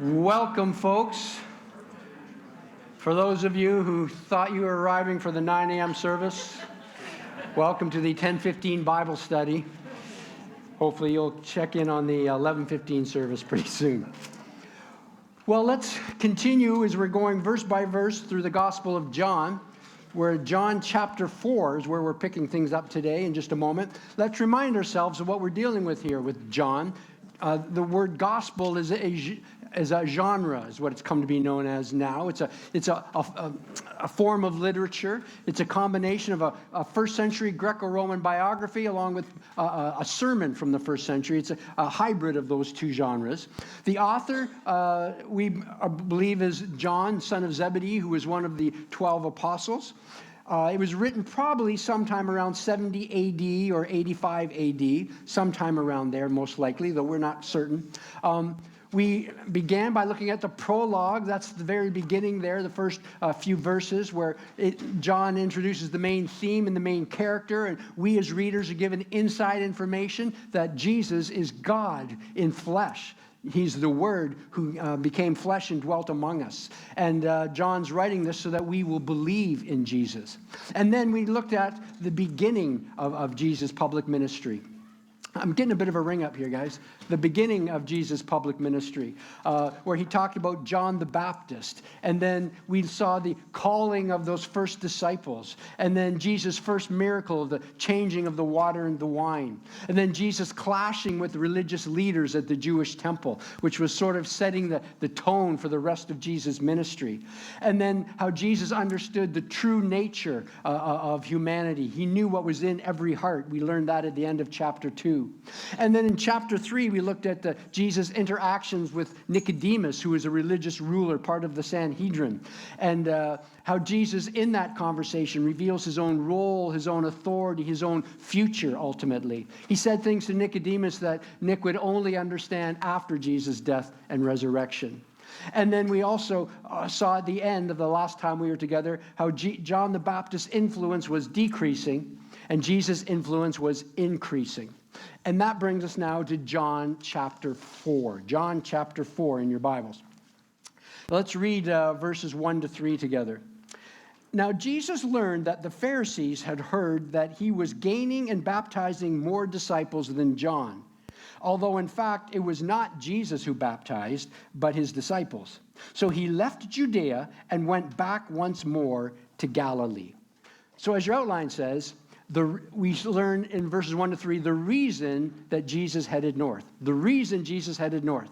Welcome, folks. For those of you who thought you were arriving for the 9 a.m. service, welcome to the 10:15 Bible study. Hopefully you'll check in on the 11:15 service pretty soon. Well, let's continue as we're going verse by verse through the Gospel of John, where John chapter 4 is where we're picking things up today in just a moment. Let's remind ourselves of what we're dealing with here with John. The word gospel is a genre, is what it's come to be known as now. It's a form of literature. It's a combination of a first century Greco-Roman biography along with a sermon from the first century. It's a hybrid of those two genres. The author, we believe, is John, son of Zebedee, who was one of the 12 apostles. It was written probably sometime around 70 AD or 85 AD, sometime around there most likely, though we're not certain. We began by looking at the prologue. That's the very beginning there, the first few verses where John introduces the main theme and the main character, and we as readers are given inside information that Jesus is God in flesh. He's the Word who became flesh and dwelt among us. And John's writing this so that we will believe in Jesus. And then we looked at the beginning of Jesus' public ministry. I'm getting a bit of a ring up here, guys. The beginning of Jesus' public ministry, where he talked about John the Baptist. And then we saw the calling of those first disciples. And then Jesus' first miracle, the changing of the water and the wine. And then Jesus clashing with religious leaders at the Jewish temple, which was sort of setting the tone for the rest of Jesus' ministry. And then how Jesus understood the true nature of humanity. He knew what was in every heart. We learned that at the end of chapter 2. And then in chapter 3, we looked at Jesus' interactions with Nicodemus, who was a religious ruler, part of the Sanhedrin, and how Jesus, in that conversation, reveals his own role, his own authority, his own future, ultimately. He said things to Nicodemus that Nick would only understand after Jesus' death and resurrection. And then we also saw at the end of the last time we were together how John the Baptist's influence was decreasing and Jesus' influence was increasing. And that brings us now to John chapter 4. John chapter 4 in your Bibles. Let's read verses 1 to 3 together. Now Jesus learned that the Pharisees had heard that he was gaining and baptizing more disciples than John, although in fact it was not Jesus who baptized, but his disciples. So he left Judea and went back once more to Galilee. So as your outline says, we learn in verses 1 to 3 the reason that Jesus headed north. The reason Jesus headed north.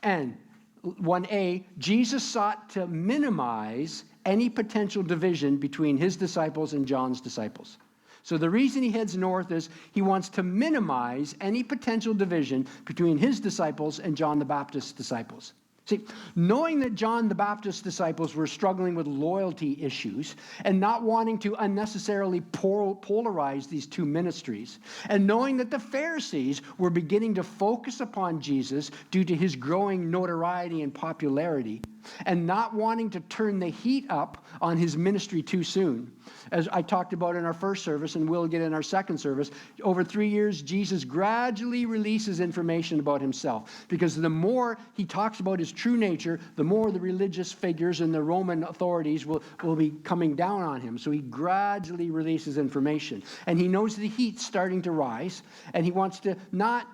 And 1a, Jesus sought to minimize any potential division between his disciples and John's disciples. So the reason he heads north is he wants to minimize any potential division between his disciples and John the Baptist's disciples. See, knowing that John the Baptist's disciples were struggling with loyalty issues and not wanting to unnecessarily polarize these two ministries, and knowing that the Pharisees were beginning to focus upon Jesus due to his growing notoriety and popularity, and not wanting to turn the heat up on his ministry too soon. As I talked about in our first service, and we'll get in our second service, over 3 years, Jesus gradually releases information about himself. Because the more he talks about his true nature, the more the religious figures and the Roman authorities will be coming down on him. So he gradually releases information. And he knows the heat's starting to rise, and he wants to not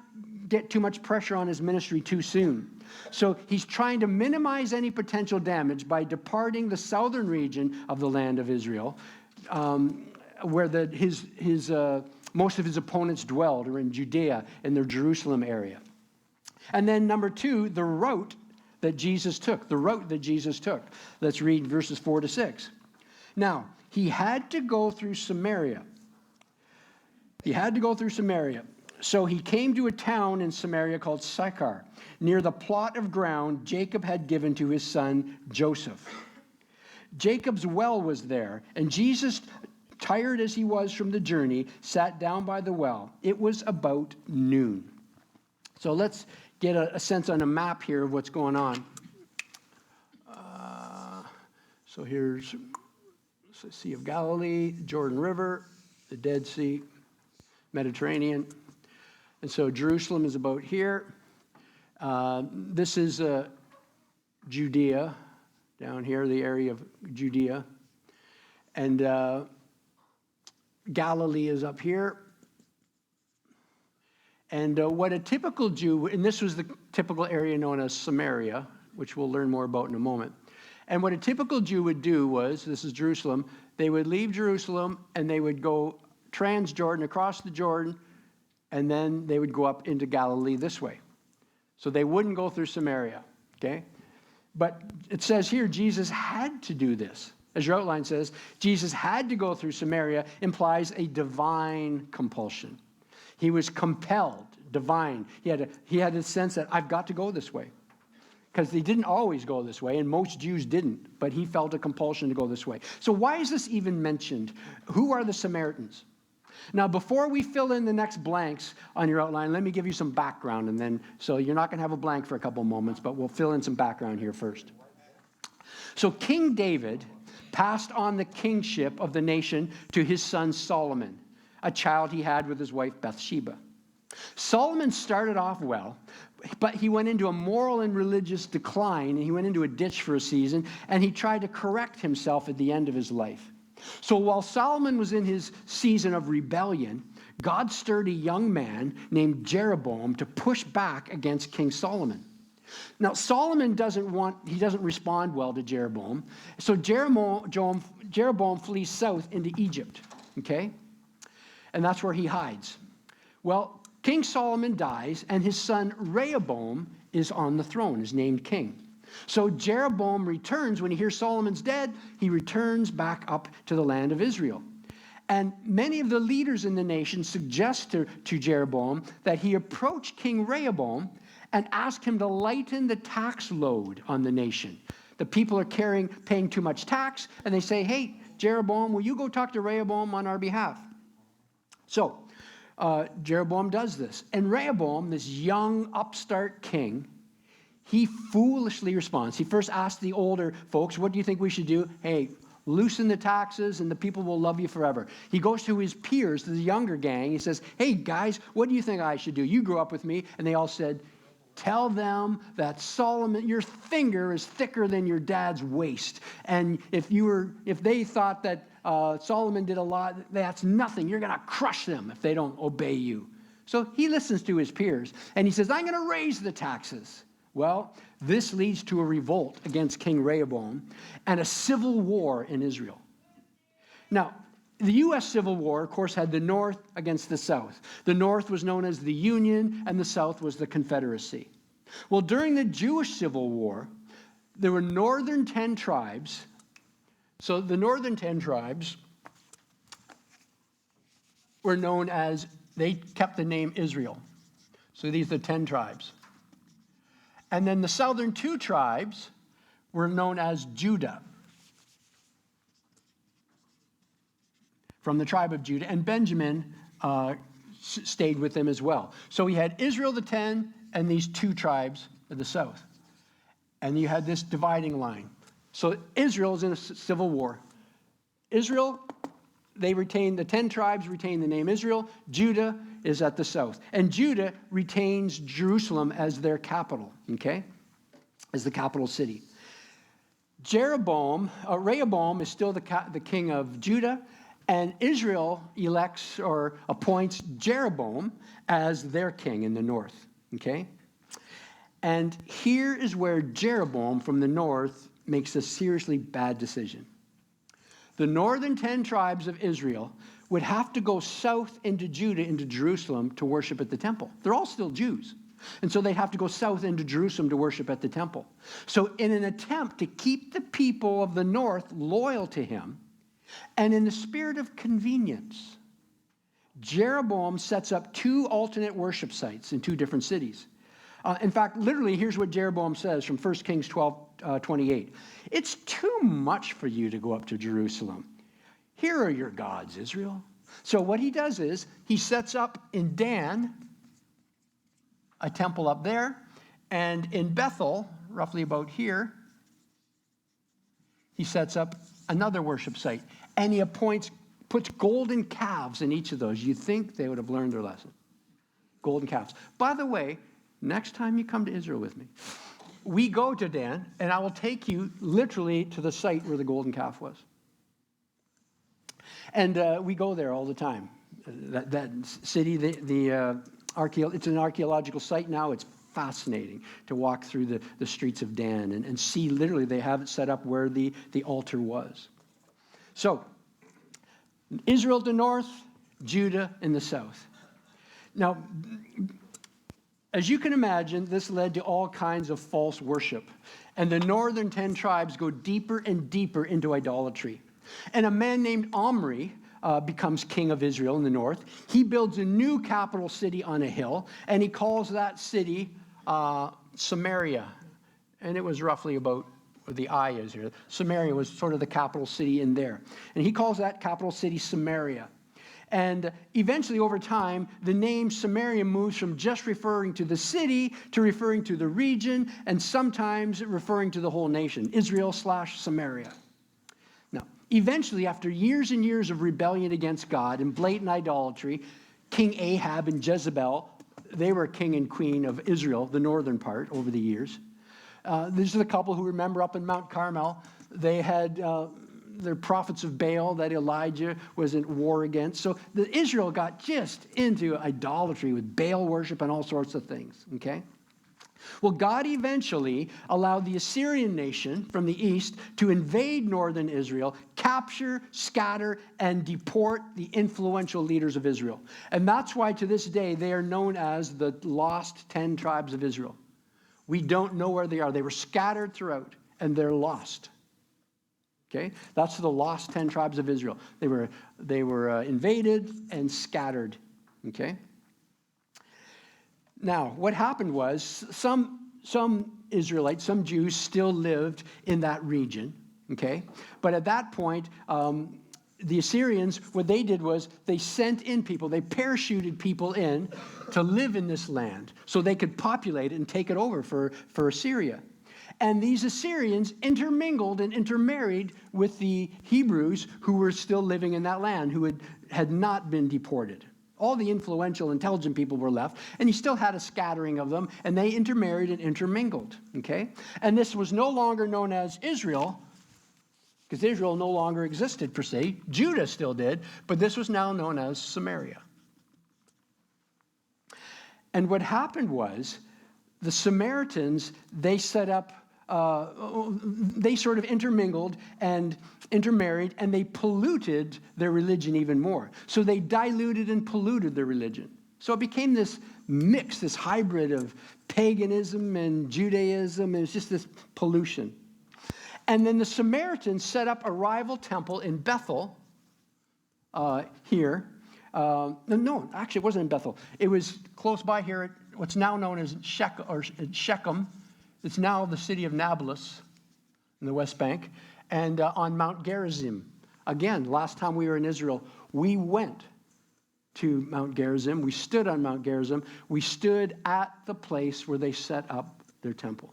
get too much pressure on his ministry too soon. So he's trying to minimize any potential damage by departing the southern region of the land of Israel, where most of his opponents dwelled, or in Judea, in the Jerusalem area. And then number 2, the route that Jesus took. Let's read verses 4 to 6. Now, he had to go through Samaria. So he came to a town in Samaria called Sychar, near the plot of ground Jacob had given to his son Joseph. Jacob's well was there, and Jesus, tired as he was from the journey, sat down by the well. It was about noon. So let's get a sense on a map here of what's going on. So here's the Sea of Galilee, Jordan River, the Dead Sea, Mediterranean. And so Jerusalem is about here. This is Judea, down here, the area of Judea. And Galilee is up here. And what a typical Jew, and this was the typical area known as Samaria, which we'll learn more about in a moment. And what a typical Jew would do was, this is Jerusalem, they would leave Jerusalem and they would go trans-Jordan, across the Jordan, and then they would go up into Galilee this way. So they wouldn't go through Samaria, okay? But it says here, Jesus had to do this. As your outline says, Jesus had to go through Samaria implies a divine compulsion. He was compelled, divine. He had a sense that I've got to go this way. Because they didn't always go this way, and most Jews didn't, but he felt a compulsion to go this way. So why is this even mentioned? Who are the Samaritans? Now, before we fill in the next blanks on your outline, let me give you some background, and then, so you're not going to have a blank for a couple moments, but we'll fill in some background here first. So King David passed on the kingship of the nation to his son Solomon, a child he had with his wife Bathsheba. Solomon started off well, but he went into a moral and religious decline, and he went into a ditch for a season, and he tried to correct himself at the end of his life. So while Solomon was in his season of rebellion, God stirred a young man named Jeroboam to push back against King Solomon. Now, Solomon he doesn't respond well to Jeroboam, so Jeroboam flees south into Egypt, okay? And that's where he hides. Well, King Solomon dies, and his son Rehoboam is on the throne, is named king. So Jeroboam returns. When he hears Solomon's dead, he returns back up to the land of Israel. And many of the leaders in the nation suggest to Jeroboam that he approach King Rehoboam and ask him to lighten the tax load on the nation. The people are paying too much tax, and they say, hey, Jeroboam, will you go talk to Rehoboam on our behalf? So Jeroboam does this. And Rehoboam, this young upstart king, he foolishly responds. He first asks the older folks, what do you think we should do? Hey, loosen the taxes and the people will love you forever. He goes to his peers, to the younger gang. He says, hey, guys, what do you think I should do? You grew up with me. And they all said, tell them that Solomon, your finger is thicker than your dad's waist. And if they thought that Solomon did a lot, that's nothing. You're going to crush them if they don't obey you. So he listens to his peers, and he says, I'm going to raise the taxes. Well, this leads to a revolt against King Rehoboam and a civil war in Israel. Now, the U.S. Civil War, of course, had the North against the South. The North was known as the Union, and the South was the Confederacy. Well, during the Jewish Civil War, there were northern 10 tribes. So the northern 10 tribes were known as, they kept the name Israel. So these are the 10 tribes. And then the southern 2 tribes were known as Judah, from the tribe of Judah, and Benjamin stayed with them as well. So we had Israel, the 10, and these 2 tribes of the south. And you had this dividing line. So Israel is in a civil war. Israel, the 10 tribes retain the name Israel. Judah is at the south. And Judah retains Jerusalem as their capital, okay? As the capital city. Rehoboam is still the king of Judah, and Israel elects or appoints Jeroboam as their king in the north, okay? And here is where Jeroboam from the north makes a seriously bad decision. The northern 10 tribes of Israel would have to go south into Judah, into Jerusalem, to worship at the temple. They're all still Jews. And so they'd have to go south into Jerusalem to worship at the temple. So in an attempt to keep the people of the north loyal to him, and in the spirit of convenience, Jeroboam sets up 2 alternate worship sites in 2 different cities. In fact, literally, here's what Jeroboam says from 1 Kings 12:28. It's too much for you to go up to Jerusalem. Here are your gods, Israel. So what he does is he sets up in Dan a temple up there, and in Bethel, roughly about here, he sets up another worship site. And he puts golden calves in each of those. You'd think they would have learned their lesson. Golden calves. By the way, next time you come to Israel with me, we go to Dan, and I will take you literally to the site where the golden calf was. And we go there all the time. That city, it's an archaeological site now. It's fascinating to walk through the streets of Dan and see literally they have it set up where the altar was. So, Israel to the north, Judah in the south. Now, as you can imagine, this led to all kinds of false worship. And the northern 10 tribes go deeper and deeper into idolatry. And a man named Omri becomes king of Israel in the north. He builds a new capital city on a hill, and he calls that city Samaria. And it was roughly about where the eye is here. Samaria was sort of the capital city in there. And he calls that capital city Samaria. And eventually, over time, the name Samaria moves from just referring to the city to referring to the region, and sometimes referring to the whole nation, Israel/Samaria. Now, eventually, after years and years of rebellion against God and blatant idolatry, King Ahab and Jezebel, they were king and queen of Israel, the northern part, over the years. These are the couple who remember up in Mount Carmel. They had their prophets of Baal that Elijah was at war against. So Israel got just into idolatry with Baal worship and all sorts of things, okay? Well, God eventually allowed the Assyrian nation from the east to invade northern Israel, capture, scatter, and deport the influential leaders of Israel. And that's why to this day they are known as the lost 10 tribes of Israel. We don't know where they are. They were scattered throughout, and they're lost. Okay, that's the lost 10 tribes of Israel. They were invaded and scattered. Okay. Now, what happened was some Israelites, some Jews still lived in that region. Okay, but at that point, the Assyrians, what they did was they sent in people. They parachuted people in to live in this land so they could populate it and take it over for Assyria. And these Assyrians intermingled and intermarried with the Hebrews who were still living in that land, who had not been deported. All the influential, intelligent people were left, and he still had a scattering of them, and they intermarried and intermingled, okay? And this was no longer known as Israel, because Israel no longer existed per se. Judah still did, but this was now known as Samaria. And what happened was the Samaritans, they set up they sort of intermingled and intermarried, and they polluted their religion even more. So they diluted and polluted their religion. So it became this mix, this hybrid of paganism and Judaism, and it's just this pollution. And then the Samaritans set up a rival temple in Bethel here. No, actually it wasn't in Bethel. It was close by here at what's now known as Shechem. It's now the city of Nablus in the West Bank, and on Mount Gerizim. Again, last time we were in Israel, we went to Mount Gerizim. We stood on Mount Gerizim. We stood at the place where they set up their temple.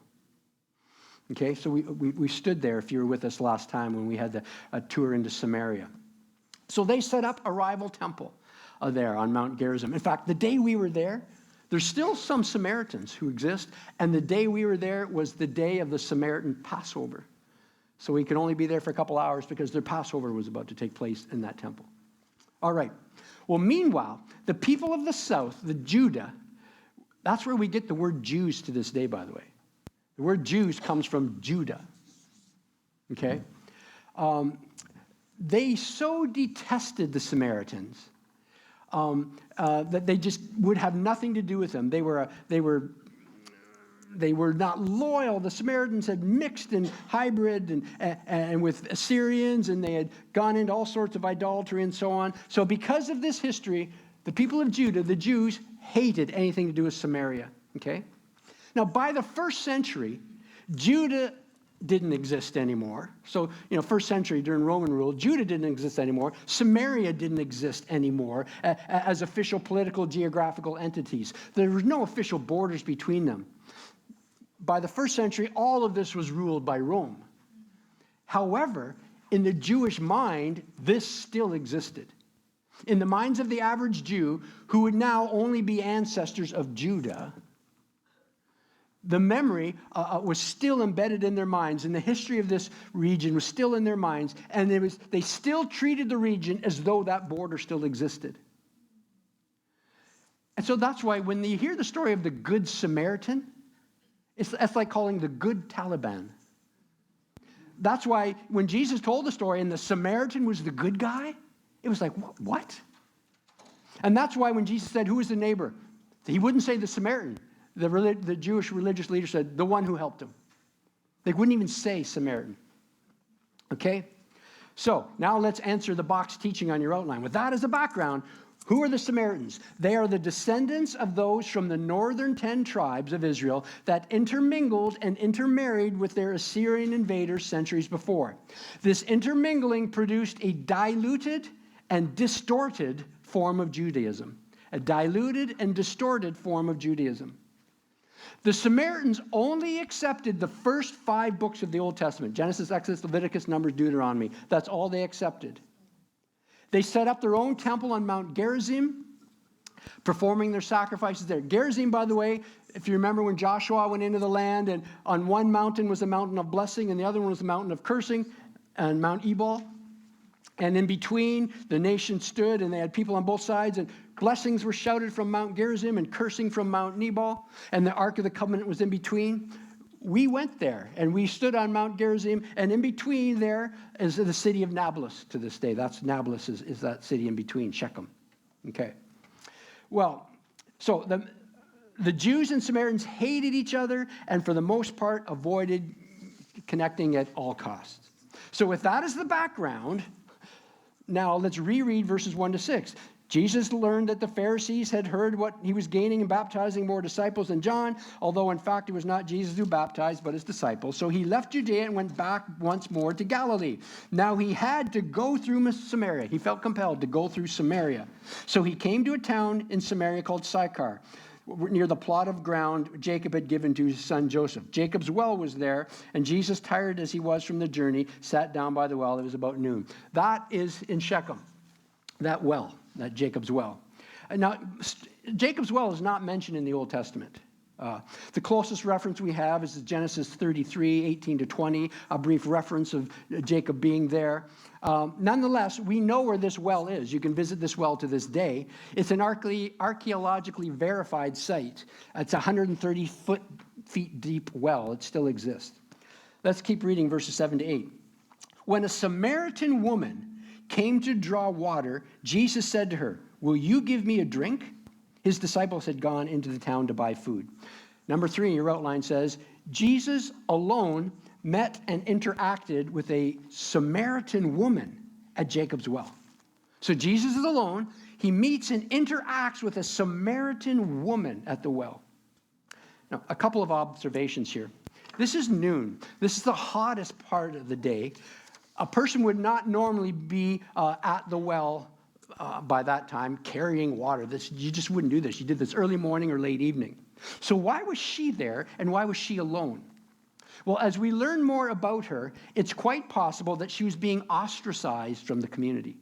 Okay, so we stood there if you were with us last time when we had a tour into Samaria. So they set up a rival temple there on Mount Gerizim. In fact, the day we were there, there's still some Samaritans who exist, and the day we were there was the day of the Samaritan Passover. So we could only be there for a couple hours because their Passover was about to take place in that temple. All right. Well, meanwhile, the people of the south, the Judah, that's where we get the word Jews to this day, by the way. The word Jews comes from Judah. Okay? They so detested the Samaritans that they just would have nothing to do with them. They were not loyal. The Samaritans had mixed and hybrid and with Assyrians, and they had gone into all sorts of idolatry and so on. So because of this history, the people of Judah, the Jews, hated anything to do with Samaria. Okay? Now, by the first century, Judah didn't exist anymore. So, first century during Roman rule, Judah didn't exist anymore. Samaria didn't exist anymore as official political geographical entities. There were no official borders between them. By the first century, all of this was ruled by Rome. However, in the Jewish mind, this still existed. In the minds of the average Jew, who would now only be ancestors of Judah, The memory was still embedded in their minds, and the history of this region was still in their minds, and they still treated the region as though that border still existed. And so that's why when you hear the story of the Good Samaritan, it's like calling the Good Taliban. That's why when Jesus told the story and the Samaritan was the good guy, it was like, what? And that's why when Jesus said, who is the neighbor? He wouldn't say the Samaritan. The Jewish religious leader said, the one who helped him. They wouldn't even say Samaritan. Okay? So now let's answer the box teaching on your outline. With that as a background, who are the Samaritans? They are the descendants of those from the northern 10 tribes of Israel that intermingled and intermarried with their Assyrian invaders centuries before. This intermingling produced a diluted and distorted form of Judaism. A diluted and distorted form of Judaism. The Samaritans only accepted the first 5 books of the Old Testament. Genesis, Exodus, Leviticus, Numbers, Deuteronomy. That's all they accepted. They set up their own temple on Mount Gerizim, performing their sacrifices there. Gerizim, by the way, if you remember when Joshua went into the land, and on one mountain was the mountain of blessing, and the other one was the mountain of cursing, and Mount Ebal. And in between, the nation stood, and they had people on both sides, and blessings were shouted from Mount Gerizim and cursing from Mount Ebal, and the Ark of the Covenant was in between. We went there, and we stood on Mount Gerizim, and in between there is the city of Nablus to this day. That's Nablus is that city in between, Shechem. Okay. Well, so the Jews and Samaritans hated each other, and for the most part avoided connecting at all costs. So with that as the background, now let's reread verses 1 to 6. Jesus learned that the Pharisees had heard what he was gaining and baptizing more disciples than John, although in fact it was not Jesus who baptized, but his disciples. So he left Judea and went back once more to Galilee. Now he had to go through Samaria. He felt compelled to go through Samaria. So he came to a town in Samaria called Sychar, near the plot of ground Jacob had given to his son Joseph. Jacob's well was there, and Jesus, tired as he was from the journey, sat down by the well. It was about noon. That is in Shechem, that well. That Jacob's well. Now, Jacob's well is not mentioned in the Old Testament. The closest reference we have is Genesis 33, 18 to 20, a brief reference of Jacob being there. Nonetheless, we know where this well is. You can visit this well to this day. It's an archaeologically verified site. It's a 130 feet deep well. It still exists. Let's keep reading verses 7 to 8. When a Samaritan woman came to draw water, Jesus said to her, "Will you give me a drink?" His disciples had gone into the town to buy food. Number 3, your outline says, Jesus alone met and interacted with a Samaritan woman at Jacob's well. So Jesus is alone. He meets and interacts with a Samaritan woman at the well. Now, a couple of observations here. This is noon. This is the hottest part of the day. A person would not normally be at the well by that time carrying water. You just wouldn't do this. You did this early morning or late evening. So why was she there, and why was she alone? Well, as we learn more about her, it's quite possible that she was being ostracized from the community.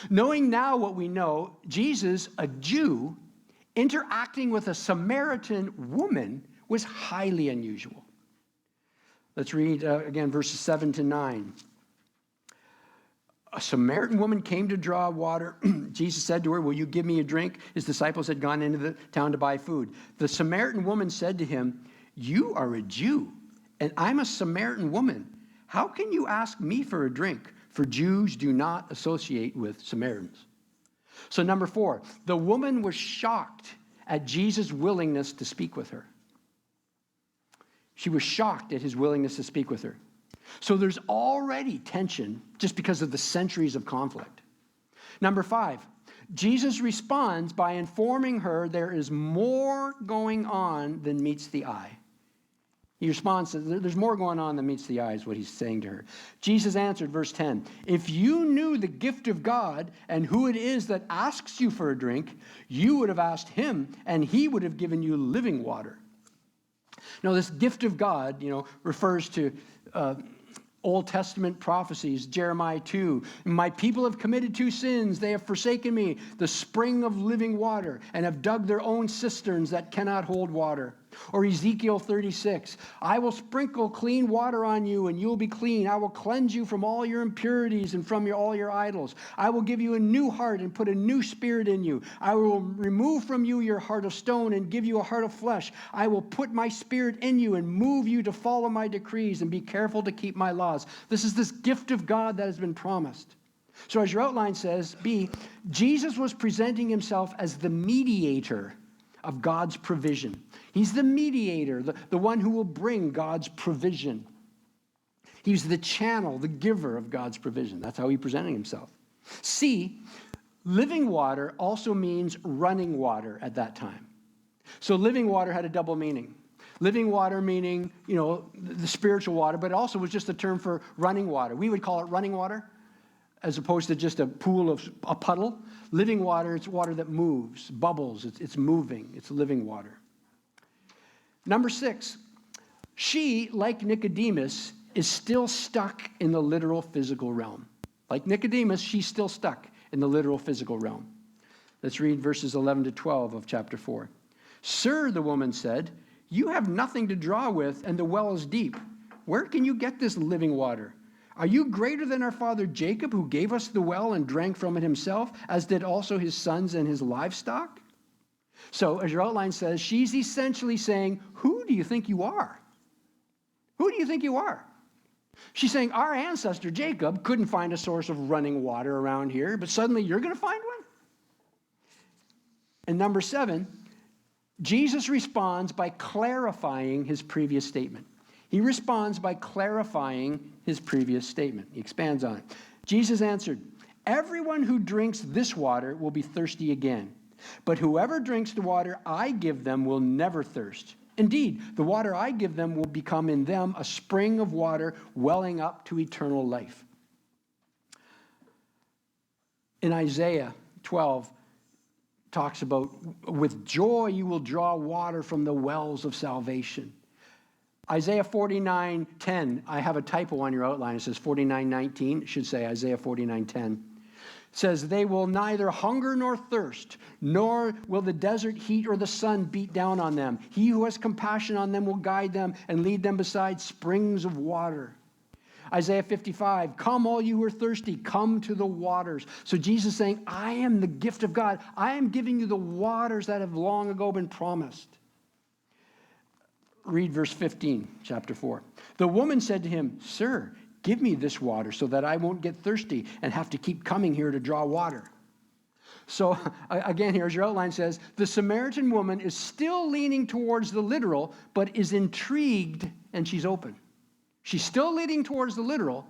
Knowing now what we know, Jesus, a Jew, interacting with a Samaritan woman was highly unusual. Let's read again verses 7 to 9. A Samaritan woman came to draw water. Jesus said to her, "Will you give me a drink?" His disciples had gone into the town to buy food. The Samaritan woman said to him, "You are a Jew, and I'm a Samaritan woman. How can you ask me for a drink? For Jews do not associate with Samaritans." So number 4, the woman was shocked at Jesus' willingness to speak with her. She was shocked at his willingness to speak with her. So there's already tension just because of the centuries of conflict. Number 5, Jesus responds by informing her there is more going on than meets the eye. He responds, there's more going on than meets the eye is what he's saying to her. Jesus answered, verse 10, "If you knew the gift of God and who it is that asks you for a drink, you would have asked him, and he would have given you living water." Now, this gift of God, refers to Old Testament prophecies. Jeremiah 2, "My people have committed 2 sins. They have forsaken me, the spring of living water, and have dug their own cisterns that cannot hold water. Or Ezekiel 36, I will sprinkle clean water on you and you will be clean. I will cleanse you from all your impurities and from all your idols. I will give you a new heart and put a new spirit in you. I will remove from you your heart of stone and give you a heart of flesh. I will put my spirit in you and move you to follow my decrees and be careful to keep my laws. This is this gift of God that has been promised. So as your outline says, B, Jesus was presenting himself as the mediator of God's provision. He's the mediator, the one who will bring God's provision. He's the channel, the giver of God's provision. That's how he presented himself. C, living water also means running water at that time. So living water had a double meaning. Living water meaning, the spiritual water, but it also was just a term for running water. We would call it running water as opposed to just a pool of a puddle. Living water, it's water that moves, bubbles, it's moving, it's living water. Number 6, she, like Nicodemus, is still stuck in the literal physical realm. Like Nicodemus, she's still stuck in the literal physical realm. Let's read verses 11 to 12 of chapter 4. Sir, the woman said, you have nothing to draw with, and the well is deep. Where can you get this living water? Are you greater than our father Jacob, who gave us the well and drank from it himself, as did also his sons and his livestock? So, as your outline says, she's essentially saying, who do you think you are? Who do you think you are? She's saying, our ancestor Jacob couldn't find a source of running water around here, but suddenly you're going to find one? And number 7, Jesus responds by clarifying his previous statement. He responds by clarifying his previous statement. He expands on it. Jesus answered, everyone who drinks this water will be thirsty again. But whoever drinks the water I give them will never thirst. Indeed, the water I give them will become in them a spring of water welling up to eternal life. In Isaiah 12, talks about, with joy you will draw water from the wells of salvation. Isaiah 49:10, I have a typo on your outline. It says 49:19. It should say Isaiah 49:10. It says, they will neither hunger nor thirst, nor will the desert heat or the sun beat down on them. He who has compassion on them will guide them and lead them beside springs of water. Isaiah 55, come all you who are thirsty, come to the waters. So Jesus is saying, I am the gift of God. I am giving you the waters that have long ago been promised. Read verse 15, chapter 4. The woman said to him, sir, give me this water so that I won't get thirsty and have to keep coming here to draw water. So again, here, as your outline says, the Samaritan woman is still leaning towards the literal, but is intrigued and she's open. She's still leaning towards the literal,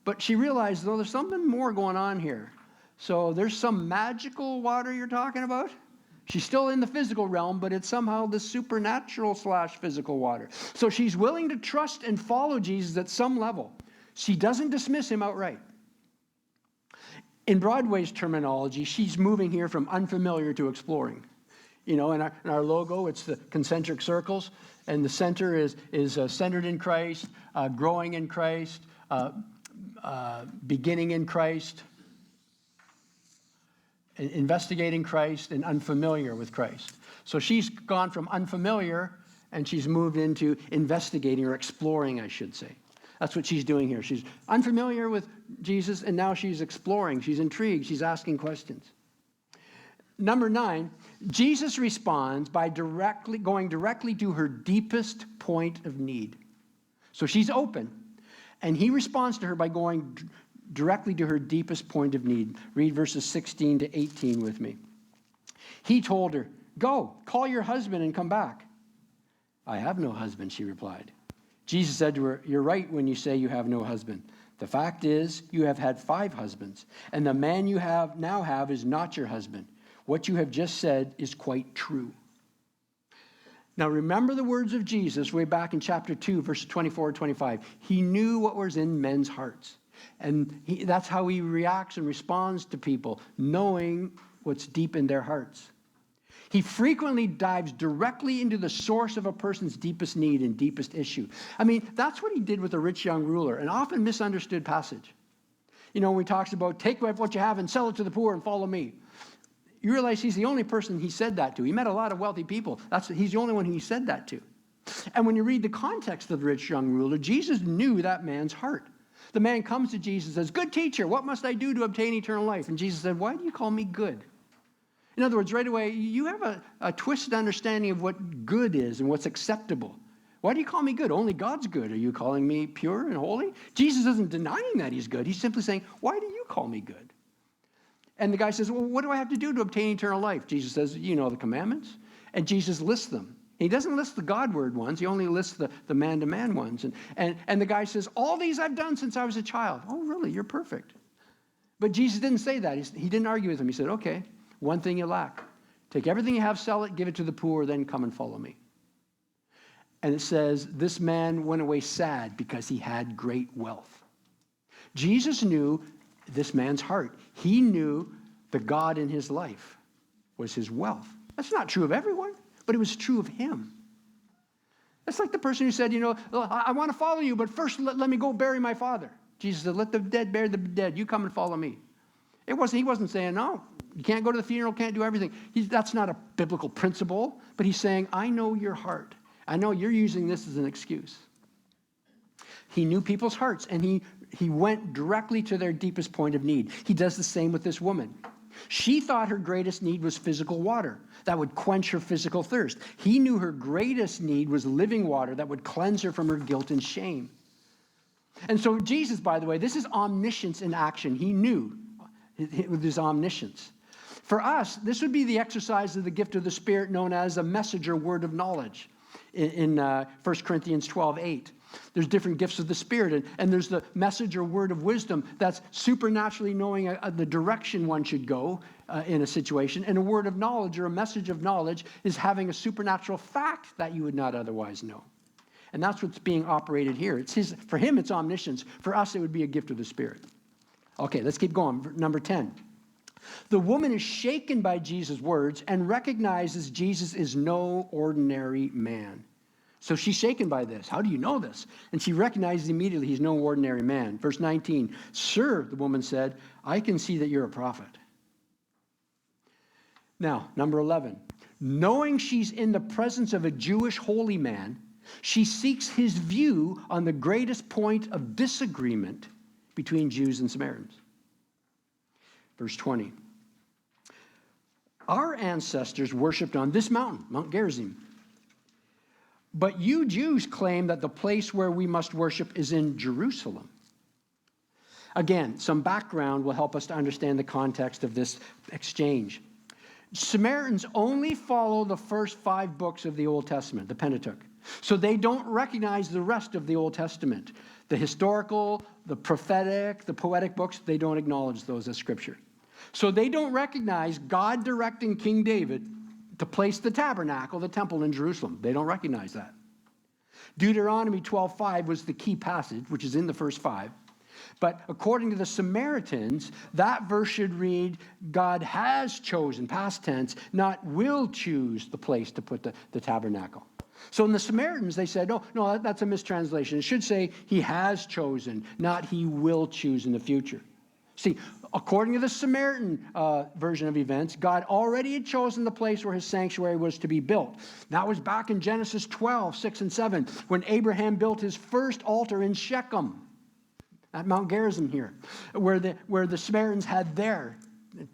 but she realized, though, there's something more going on here. So there's some magical water you're talking about. She's still in the physical realm, but it's somehow the supernatural / physical water. So she's willing to trust and follow Jesus at some level. She doesn't dismiss him outright. In Broadway's terminology, she's moving here from unfamiliar to exploring. In our logo, it's the concentric circles, and the center is centered in Christ, growing in Christ, beginning in Christ, investigating Christ, and unfamiliar with Christ. So she's gone from unfamiliar, and she's moved into investigating or exploring, I should say. That's what she's doing here. She's unfamiliar with Jesus, and now she's exploring. She's intrigued. She's asking questions. Number 9, Jesus responds by going directly to her deepest point of need. So she's open, and he responds to her by going directly to her deepest point of need. Read verses 16 to 18 with me. He told her, go, call your husband and come back. I have no husband, she replied. Jesus said to her, you're right when you say you have no husband. The fact is, you have had 5 husbands, and the man you now have is not your husband. What you have just said is quite true. Now remember the words of Jesus way back in chapter 2, verses 24 and 25. He knew what was in men's hearts. And that's how he reacts and responds to people, knowing what's deep in their hearts. He frequently dives directly into the source of a person's deepest need and deepest issue. I mean, that's what he did with the rich young ruler, an often misunderstood passage. When he talks about, take what you have and sell it to the poor and follow me. You realize he's the only person he said that to. He met a lot of wealthy people. He's the only one he said that to. And when you read the context of the rich young ruler, Jesus knew that man's heart. The man comes to Jesus and says, "Good teacher, what must I do to obtain eternal life?" And Jesus said, "Why do you call me good?" In other words, right away, you have a twisted understanding of what good is and what's acceptable. Why do you call me good? Only God's good. Are you calling me pure and holy? Jesus isn't denying that he's good. He's simply saying, "Why do you call me good?" And the guy says, "Well, what do I have to do to obtain eternal life?" Jesus says, "You know the commandments." And Jesus lists them. He doesn't list the God-word ones. He only lists the man-to-man ones. And the guy says, "All these I've done since I was a child." "Oh, really? You're perfect." But Jesus didn't say that. He didn't argue with him. He said, "Okay, one thing you lack. Take everything you have, sell it, give it to the poor, then come and follow me." And it says, this man went away sad because he had great wealth. Jesus knew this man's heart. He knew the God in his life was his wealth. That's not true of everyone, but it was true of him. It's like the person who said, "I want to follow you, but first let me go bury my father." Jesus said, "Let the dead bury the dead. You come and follow me." He wasn't saying, "No, you can't go to the funeral, can't do everything." That's not a biblical principle, but he's saying, "I know your heart. I know you're using this as an excuse." He knew people's hearts, and he went directly to their deepest point of need. He does the same with this woman. She thought her greatest need was physical water that would quench her physical thirst. He knew her greatest need was living water that would cleanse her from her guilt and shame. And so Jesus, by the way, this is omniscience in action. He knew with his omniscience. For us, this would be the exercise of the gift of the Spirit known as a messenger word of knowledge in 1 Corinthians 12:8. There's different gifts of the Spirit, and there's the messenger word of wisdom that's supernaturally knowing the direction one should go in a situation. And a word of knowledge or a message of knowledge is having a supernatural fact that you would not otherwise know. And that's what's being operated here. For him, it's omniscience. For us, it would be a gift of the Spirit. Okay, let's keep going. Number 10. The woman is shaken by Jesus' words and recognizes Jesus is no ordinary man. So she's shaken by this. How do you know this? And she recognizes immediately he's no ordinary man. Verse 19, "Sir," the woman said, "I can see that you're a prophet." Now, number 11, knowing she's in the presence of a Jewish holy man, she seeks his view on the greatest point of disagreement between Jews and Samaritans. Verse 20, "Our ancestors worshipped on this mountain, Mount Gerizim. But you Jews claim that the place where we must worship is in Jerusalem." Again, some background will help us to understand the context of this exchange. Samaritans only follow the first 5 books of the Old Testament, the Pentateuch. So they don't recognize the rest of the Old Testament. The historical, the prophetic, the poetic books, they don't acknowledge those as scripture. So they don't recognize God directing King David to place the tabernacle, the temple in Jerusalem. They don't recognize that. Deuteronomy 12:5 was the key passage, which is in the first 5. But according to the Samaritans, that verse should read, God has chosen, past tense, not will choose the place to put the tabernacle. So in the Samaritans, they said, no, that's a mistranslation. It should say he has chosen, not he will choose in the future. See, according to the Samaritan version of events, God already had chosen the place where his sanctuary was to be built. That was back in Genesis 12:6 and 7, when Abraham built his first altar in Shechem, at Mount Gerizim here, where the Samaritans had their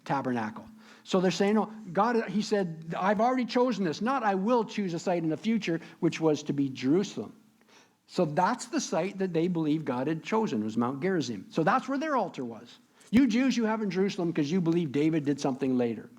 tabernacle. So they're saying, no, God, he said, I've already chosen this, not I will choose a site in the future, which was to be Jerusalem. So that's the site that they believe God had chosen, was Mount Gerizim. So that's where their altar was. You Jews, you have in Jerusalem because you believe David did something later.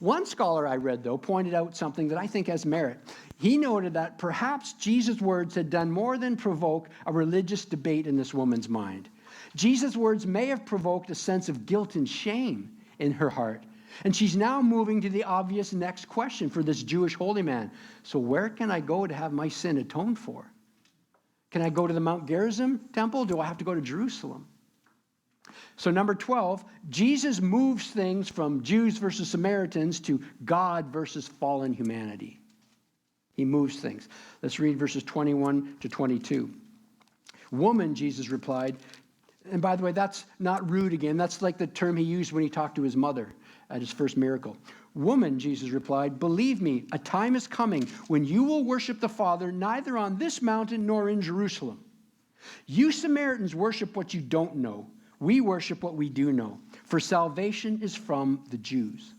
One scholar I read, though, pointed out something that I think has merit. He noted that perhaps Jesus' words had done more than provoke a religious debate in this woman's mind. Jesus' words may have provoked a sense of guilt and shame in her heart. And she's now moving to the obvious next question for this Jewish holy man. So where can I go to have my sin atoned for? Can I go to the Mount Gerizim temple? Do I have to go to Jerusalem? So number 12, Jesus moves things from Jews versus Samaritans to God versus fallen humanity. He moves things. Let's read verses 21 to 22. Woman, Jesus replied, and by the way, that's not rude again. That's like the term he used when he talked to his mother at his first miracle. "Woman," Jesus replied, "believe me, a time is coming when you will worship the Father neither on this mountain nor in Jerusalem. You Samaritans worship what you don't know. We worship what we do know, for salvation is from the Jews."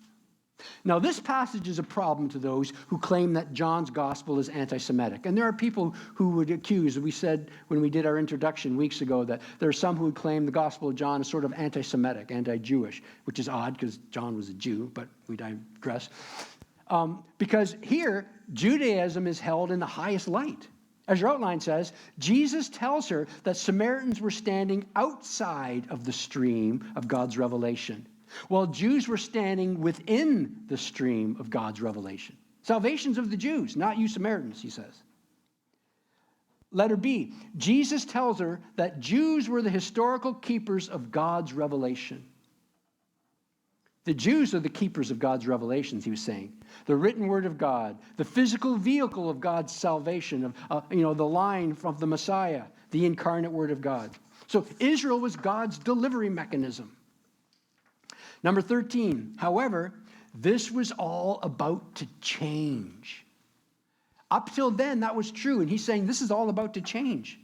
Now, this passage is a problem to those who claim that John's gospel is anti-Semitic. And there are people who would accuse, we said when we did our introduction weeks ago, that there are some who would claim the gospel of John is sort of anti-Semitic, anti-Jewish, which is odd because John was a Jew, but we digress. Because here, Judaism is held in the highest light. As your outline says, Jesus tells her that Samaritans were standing outside of the stream of God's revelation, while Jews were standing within the stream of God's revelation. Salvation's of the Jews, not you Samaritans, he says. Letter B, Jesus tells her that Jews were the historical keepers of God's revelation. The Jews are the keepers of God's revelations, he was saying. The written word of God, the physical vehicle of God's salvation, the line from the Messiah, the incarnate word of God. So Israel was God's delivery mechanism. Number 13, however, this was all about to change. Up till then, that was true, and he's saying this is all about to change.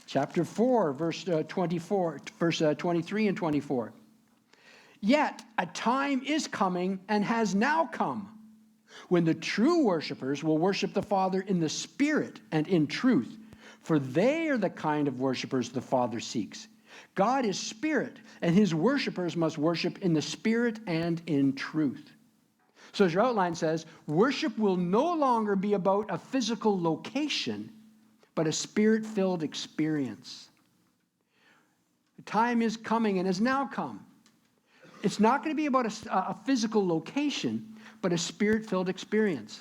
Chapter 4, verse 23 and 24. "Yet a time is coming and has now come when the true worshipers will worship the Father in the Spirit and in truth, for they are the kind of worshipers the Father seeks. God is spirit, and his worshipers must worship in the Spirit and in truth." So as your outline says, worship will no longer be about a physical location, but a Spirit-filled experience. The time is coming and has now come. It's not going to be about a physical location, but a Spirit-filled experience.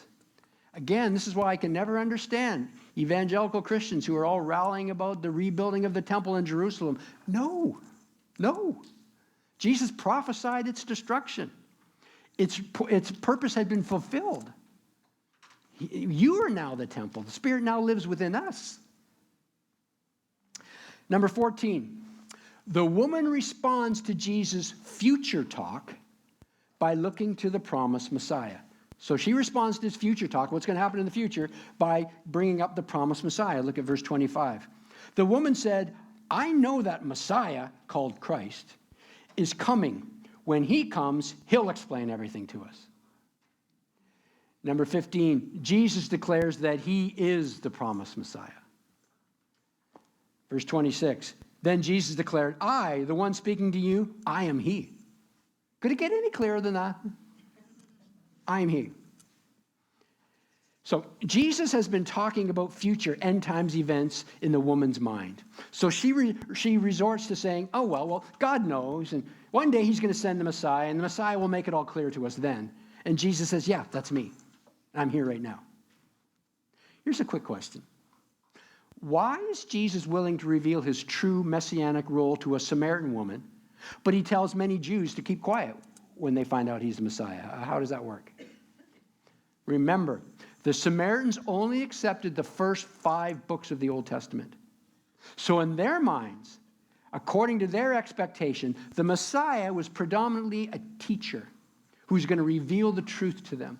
Again, this is why I can never understand evangelical Christians who are all rallying about the rebuilding of the temple in Jerusalem. No. Jesus prophesied its destruction. Its purpose had been fulfilled. You are now the temple. The Spirit now lives within us. Number 14, the woman responds to Jesus' future talk by looking to the promised Messiah. So she responds to his future talk, what's going to happen in the future, by bringing up the promised Messiah. Look at verse 25. "The woman said, 'I know that Messiah,' called Christ, 'is coming. When he comes, he'll explain everything to us.'" Number 15, Jesus declares that he is the promised Messiah. Verse 26, "Then Jesus declared, 'I, the one speaking to you, I am he.'" Could it get any clearer than that? I am he. So Jesus has been talking about future end times events in the woman's mind. So she resorts to saying, "Oh, well, God knows, and one day he's going to send the Messiah, and the Messiah will make it all clear to us then." And Jesus says, "Yeah, that's me. I'm here right now." Here's a quick question. Why is Jesus willing to reveal his true messianic role to a Samaritan woman, but he tells many Jews to keep quiet when they find out he's the Messiah? How does that work? Remember, the Samaritans only accepted the first 5 books of the Old Testament. So in their minds, according to their expectation, the Messiah was predominantly a teacher who's going to reveal the truth to them.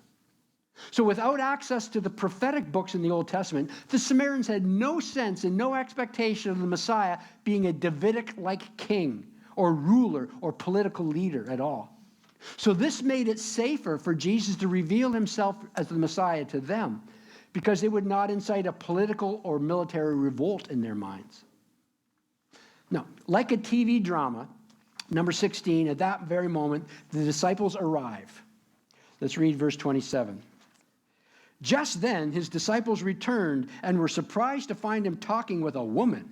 So without access to the prophetic books in the Old Testament, the Samaritans had no sense and no expectation of the Messiah being a Davidic-like king or ruler or political leader at all. So this made it safer for Jesus to reveal himself as the Messiah to them, because it would not incite a political or military revolt in their minds. Now, like a TV drama, number 16, at that very moment, the disciples arrive. Let's read verse 27. "Just then his disciples returned and were surprised to find him talking with a woman.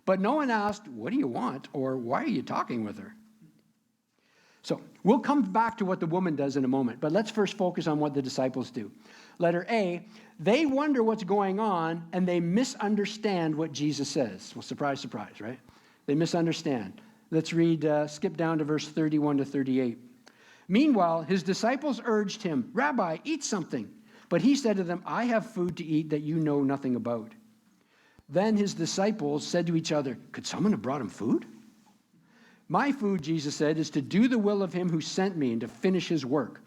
But no one asked, 'What do you want?' or 'Why are you talking with her?'" So we'll come back to what the woman does in a moment, but let's first focus on what the disciples do. Letter A, they wonder what's going on, and they misunderstand what Jesus says. Well, surprise, surprise, right? They misunderstand. Let's read, skip down to verse 31 to 38. "Meanwhile, his disciples urged him, 'Rabbi, eat something.' But he said to them, 'I have food to eat that you know nothing about.' Then his disciples said to each other, 'Could someone have brought him food?' 'My food,' Jesus said, 'is to do the will of him who sent me and to finish his work.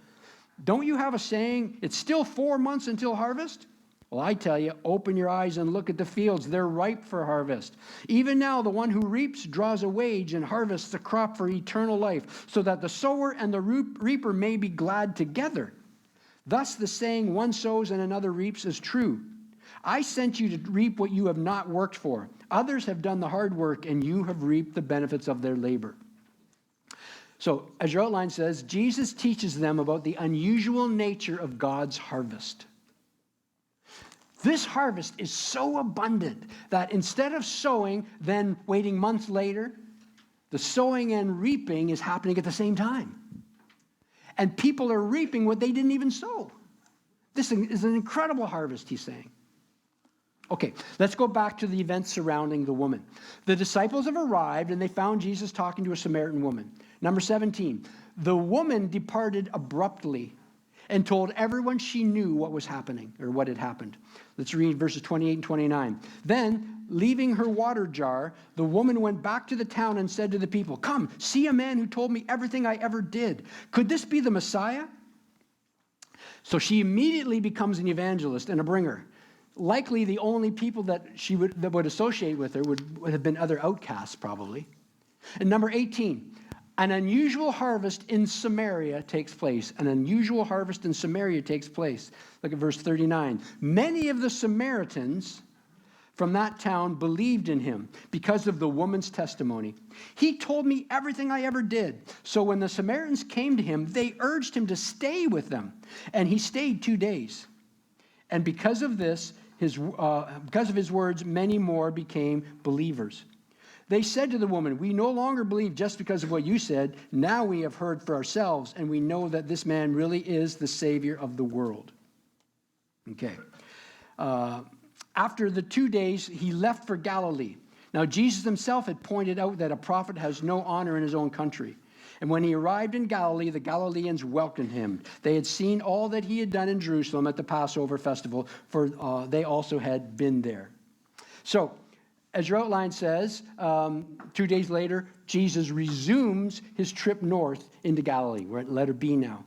Don't you have a saying, it's still 4 months until harvest? Well, I tell you, open your eyes and look at the fields. They're ripe for harvest. Even now, the one who reaps draws a wage and harvests a crop for eternal life, so that the sower and the reaper may be glad together. Thus the saying, one sows and another reaps, is true. I sent you to reap what you have not worked for. Others have done the hard work, and you have reaped the benefits of their labor. So, as your outline says, Jesus teaches them about the unusual nature of God's harvest. This harvest is so abundant that instead of sowing, then waiting months later, the sowing and reaping is happening at the same time. And people are reaping what they didn't even sow. This is an incredible harvest, he's saying. Okay, let's go back to the events surrounding the woman. The disciples have arrived and they found Jesus talking to a Samaritan woman. Number 17, the woman departed abruptly and told everyone she knew what was happening, or what had happened. Let's read verses 28 and 29. Then, leaving her water jar, the woman went back to the town and said to the people, "Come, see a man who told me everything I ever did. Could this be the Messiah?" So she immediately becomes an evangelist and a bringer. Likely the only people that would associate with her would have been other outcasts, probably. And number 18, an unusual harvest in Samaria takes place. An unusual harvest in Samaria takes place. Look at verse 39. Many of the Samaritans from that town believed in him because of the woman's testimony. He told me everything I ever did. So when the Samaritans came to him, they urged him to stay with them. And he stayed 2 days. And because of this, because of his words, many more became believers. They said to the woman, "We no longer believe just because of what you said. Now we have heard for ourselves, and we know that this man really is the Savior of the world." Okay. After the 2 days, he left for Galilee. Now, Jesus himself had pointed out that a prophet has no honor in his own country. And when he arrived in Galilee, the Galileans welcomed him. They had seen all that he had done in Jerusalem at the Passover festival, for they also had been there. So, as your outline says, 2 days later, Jesus resumes his trip north into Galilee. We're at letter B now.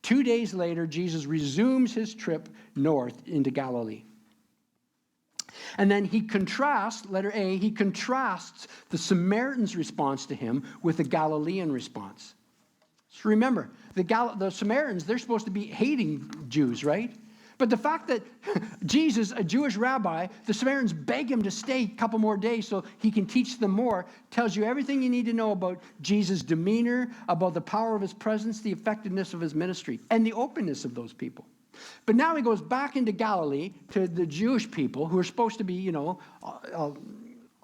2 days later, Jesus resumes his trip north into Galilee. And then he contrasts, letter A, he contrasts the Samaritans' response to him with the Galilean response. So remember, the Samaritans, they're supposed to be hating Jews, right? But the fact that Jesus, a Jewish rabbi, the Samaritans beg him to stay a couple more days so he can teach them more, tells you everything you need to know about Jesus' demeanor, about the power of his presence, the effectiveness of his ministry, and the openness of those people. But now he goes back into Galilee to the Jewish people who are supposed to be,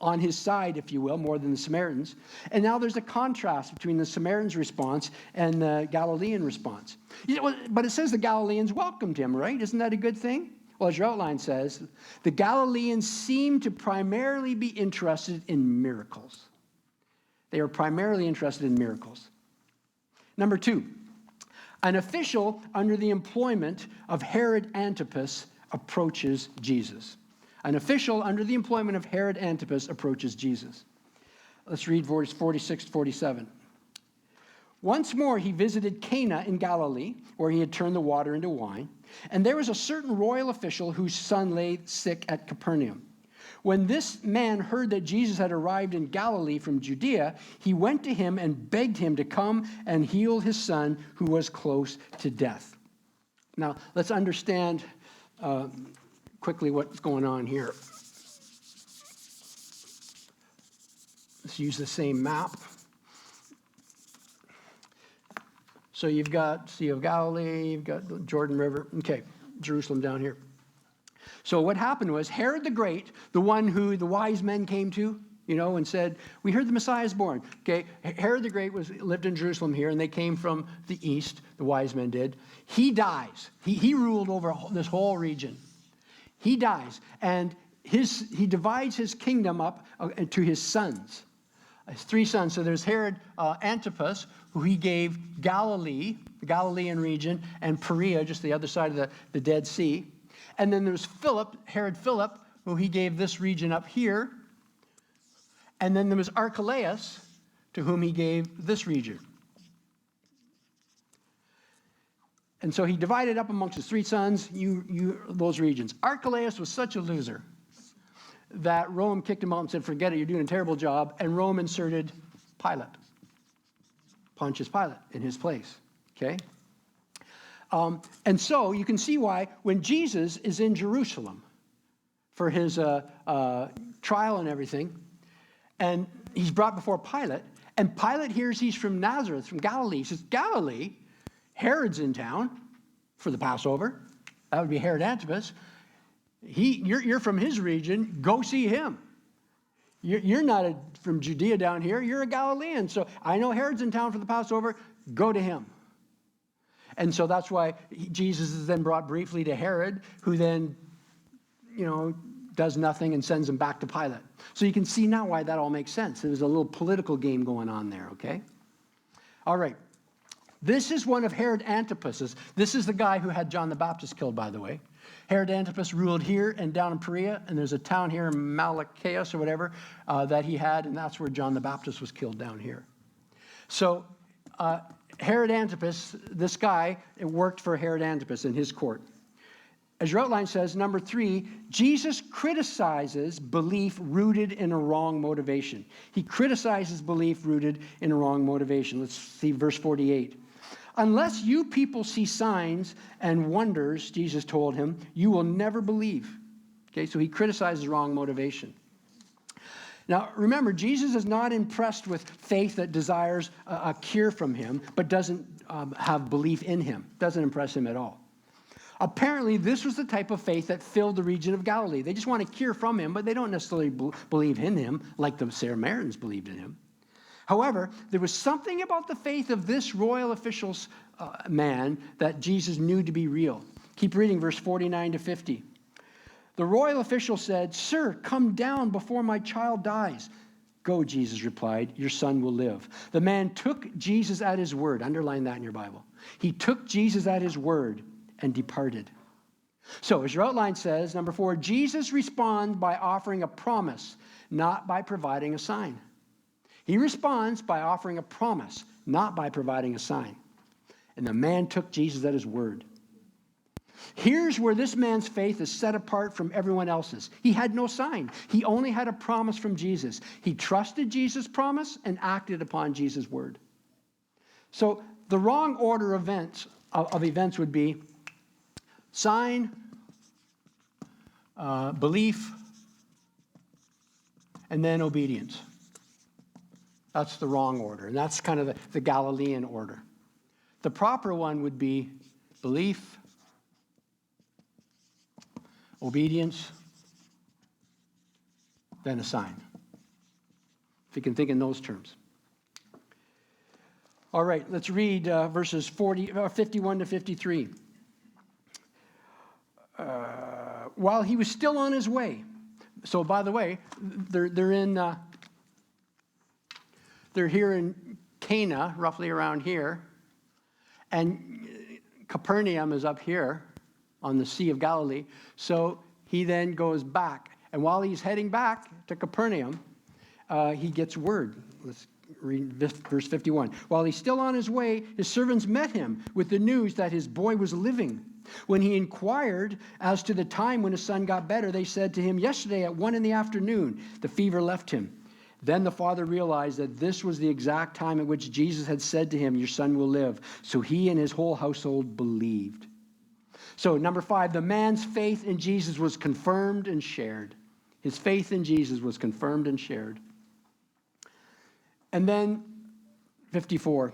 on his side, if you will, more than the Samaritans. And now there's a contrast between the Samaritans' response and the Galilean response. But it says the Galileans welcomed him, right? Isn't that a good thing? Well, as your outline says, the Galileans seem to primarily be interested in miracles. They are primarily interested in miracles. Number 2, an official under the employment of Herod Antipas approaches Jesus. An official under the employment of Herod Antipas approaches Jesus. Let's read verse 46 to 47. Once more he visited Cana in Galilee, where he had turned the water into wine. And there was a certain royal official whose son lay sick at Capernaum. When this man heard that Jesus had arrived in Galilee from Judea, he went to him and begged him to come and heal his son, who was close to death. Now, let's understand quickly what's going on here. Let's use the same map. So you've got Sea of Galilee, you've got the Jordan River. Okay, Jerusalem down here. So what happened was Herod the Great, the one who the wise men came to, and said, "We heard the Messiah is born." Okay, Herod the Great lived in Jerusalem here, and they came from the east, the wise men did. He dies. He ruled over this whole region. He dies, and he divides his kingdom up to his sons. His 3 sons. So there's Herod Antipas, who he gave Galilee, the Galilean region, and Perea, just the other side of the Dead Sea. And then there's Herod Philip, who he gave this region up here. And then there was Archelaus, to whom he gave this region. And so he divided up amongst his 3 sons, those regions. Archelaus was such a loser that Rome kicked him out and said, forget it, you're doing a terrible job. And Rome inserted Pilate, Pontius Pilate, in his place. Okay? And so you can see why when Jesus is in Jerusalem for his trial and everything, and he's brought before Pilate, and Pilate hears he's from Nazareth, from Galilee. He says, Galilee? Herod's in town for the Passover. That would be Herod Antipas. You're from his region. Go see him. You're not from Judea down here. You're a Galilean. So I know Herod's in town for the Passover. Go to him. And so that's why Jesus is then brought briefly to Herod, who then, does nothing and sends him back to Pilate. So you can see now why that all makes sense. There's a little political game going on there, okay? All right. This is one of Herod Antipas's. This is the guy who had John the Baptist killed, by the way. Herod Antipas ruled here and down in Perea, and there's a town here in Malachias or whatever that he had, and that's where John the Baptist was killed down here. So Herod Antipas, this guy, it worked for Herod Antipas in his court. As your outline says, number 3, Jesus criticizes belief rooted in a wrong motivation. He criticizes belief rooted in a wrong motivation. Let's see verse 48. Unless you people see signs and wonders, Jesus told him, you will never believe. Okay, so he criticizes wrong motivation. Now, remember, Jesus is not impressed with faith that desires a cure from him, but doesn't have belief in him. Doesn't impress him at all. Apparently, this was the type of faith that filled the region of Galilee. They just want a cure from him, but they don't necessarily believe in him like the Samaritans believed in him. However, there was something about the faith of this royal official's man that Jesus knew to be real. Keep reading verse 49 to 50. The royal official said, Sir, come down before my child dies. Go, Jesus replied, your son will live. The man took Jesus at his word. Underline that in your Bible. He took Jesus at his word and departed. So, as your outline says, number 4, Jesus responds by offering a promise, not by providing a sign. He responds by offering a promise, not by providing a sign. And the man took Jesus at his word. Here's where this man's faith is set apart from everyone else's. He had no sign. He only had a promise from Jesus. He trusted Jesus' promise and acted upon Jesus' word. So the wrong order of events would be sign, belief, and then obedience. That's the wrong order, and that's kind of the Galilean order. The proper one would be belief, obedience, then a sign. If you can think in those terms. All right, let's read verses 51 to 53. While he was still on his way. So, by the way, they're here in Cana, roughly around here, and Capernaum is up here on the Sea of Galilee. So he then goes back, and while he's heading back to Capernaum, he gets word. Let's read verse 51. While he's still on his way, his servants met him with the news that his boy was living. When he inquired as to the time when his son got better, they said to him, yesterday at 1 p.m, the fever left him. Then the father realized that this was the exact time at which Jesus had said to him, your son will live. So he and his whole household believed. So number 5, the man's faith in Jesus was confirmed and shared. His faith in Jesus was confirmed and shared. And then 54.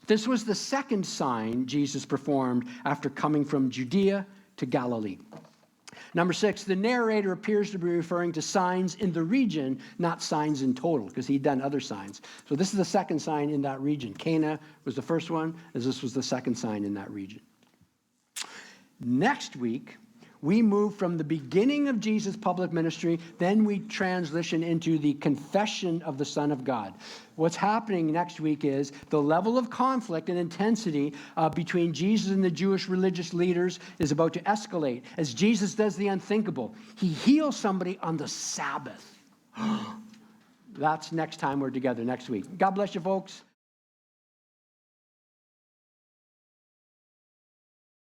This was the second sign Jesus performed after coming from Judea to Galilee. Number 6, the narrator appears to be referring to signs in the region, not signs in total, because he'd done other signs. So this is the second sign in that region. Cana was the first one, as this was the second sign in that region. Next week, we move from the beginning of Jesus' public ministry, then we transition into the confession of the Son of God. What's happening next week is the level of conflict and intensity between Jesus and the Jewish religious leaders is about to escalate as Jesus does the unthinkable. He heals somebody on the Sabbath. That's next time we're together, next week. God bless you, folks.